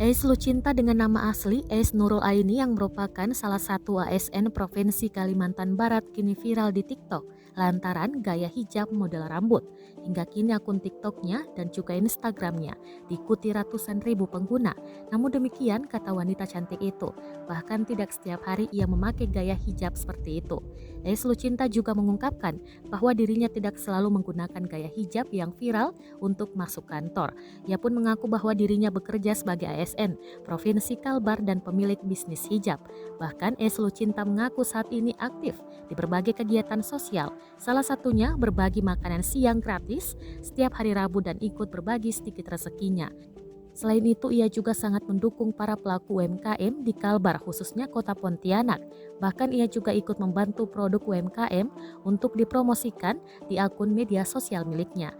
Ais Lucinta dengan nama asli Ais Nurul Aini yang merupakan salah satu ASN Provinsi Kalimantan Barat kini viral di TikTok lantaran gaya hijab model rambut. Hingga kini akun TikToknya dan juga Instagramnya diikuti ratusan ribu pengguna. Namun demikian kata wanita cantik itu, bahkan tidak setiap hari ia memakai gaya hijab seperti itu. Ais Lucinta juga mengungkapkan bahwa dirinya tidak selalu menggunakan gaya hijab yang viral untuk masuk kantor. Ia pun mengaku bahwa dirinya bekerja sebagai ASN, Provinsi Kalbar dan pemilik bisnis hijab. Bahkan Es Lucinta mengaku saat ini aktif di berbagai kegiatan sosial, salah satunya berbagi makanan siang gratis setiap hari Rabu dan ikut berbagi sedikit rezekinya. Selain itu, ia juga sangat mendukung para pelaku UMKM di Kalbar, khususnya kota Pontianak. Bahkan ia juga ikut membantu produk UMKM untuk dipromosikan di akun media sosial miliknya.